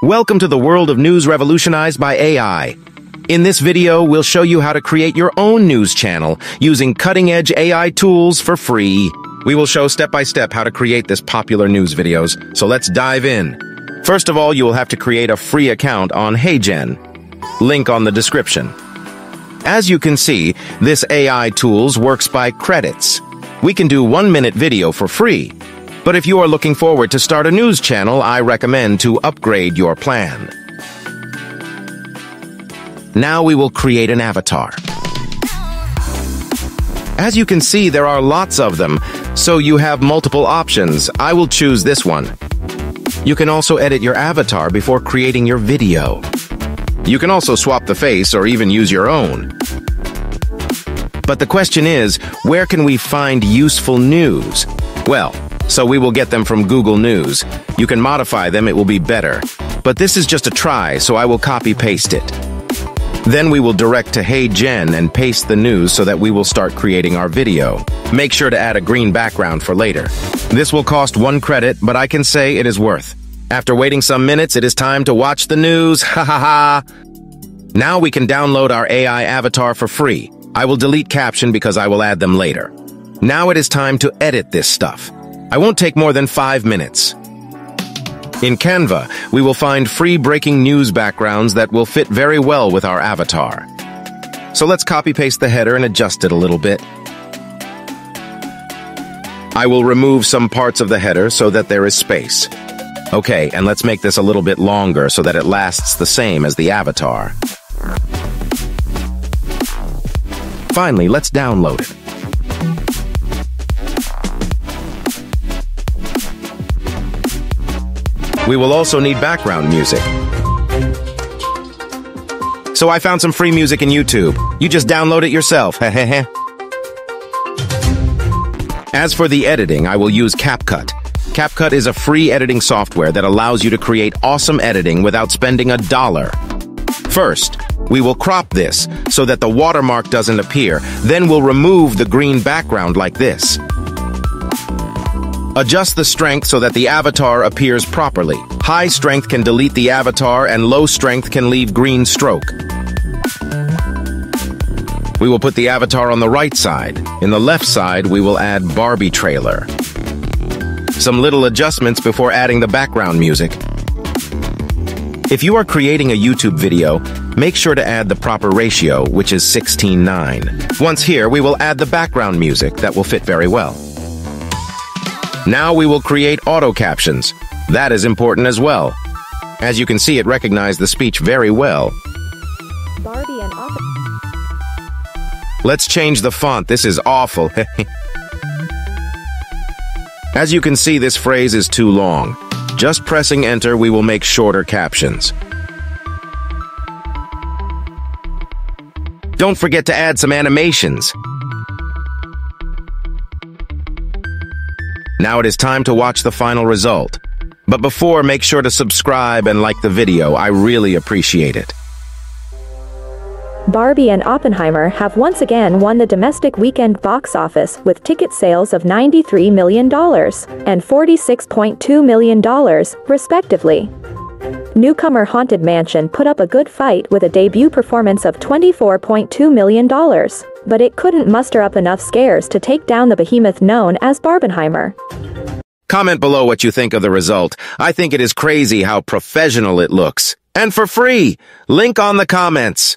Welcome to the world of news revolutionized by AI. In this video, we'll show you how to create your own news channel using cutting-edge AI tools for free. We will show step-by-step how to create this popular news videos, so let's dive in. First of all, you will have to create a free account on HeyGen. Link on the description. As you can see, this AI tools works by credits. We can do 1-minute video for free. But if you are looking forward to start a news channel, I recommend to upgrade your plan. Now we will create an avatar. As you can see, there are lots of them, so you have multiple options. I will choose this one. You can also edit your avatar before creating your video. You can also swap the face or even use your own. But the question is, where can we find useful news? Well, so we will get them from Google News. You can modify them, it will be better. But this is just a try, so I will copy-paste it. Then we will direct to HeyGen and paste the news so that we will start creating our video. Make sure to add a green background for later. This will cost 1 credit, but I can say it is worth. After waiting some minutes, it is time to watch the news. Ha ha ha! Now we can download our AI avatar for free. I will delete caption because I will add them later. Now it is time to edit this stuff. I won't take more than 5 minutes. In Canva, we will find free breaking news backgrounds that will fit very well with our avatar. So let's copy-paste the header and adjust it a little bit. I will remove some parts of the header so that there is space. Okay, and let's make this a little bit longer so that it lasts the same as the avatar. Finally, let's download it. We will also need background music. So I found some free music in YouTube. You just download it yourself. As for the editing, I will use CapCut. CapCut is a free editing software that allows you to create awesome editing without spending $1. First, we will crop this so that the watermark doesn't appear. Then we'll remove the green background like this. Adjust the strength so that the avatar appears properly. High strength can delete the avatar and low strength can leave green stroke. We will put the avatar on the right side. In the left side, we will add Barbie trailer. Some little adjustments before adding the background music. If you are creating a YouTube video, make sure to add the proper ratio, which is 16:9. Once here, we will add the background music that will fit very well. Now we will create auto captions. That is important as well. As you can see, it recognized the speech very well. Barbie and Let's change the font. This is awful. As you can see, this phrase is too long. Just pressing enter, we will make shorter captions. Don't forget to add some animations. Now it is time to watch the final result. But before, make sure to subscribe and like the video. I really appreciate it. Barbie and Oppenheimer have once again won the domestic weekend box office with ticket sales of $93 million and $46.2 million, respectively. Newcomer Haunted Mansion put up a good fight with a debut performance of $24.2 million, but it couldn't muster up enough scares to take down the behemoth known as Barbenheimer. Comment below what you think of the result. I think it is crazy how professional it looks. And for free! Link on the comments.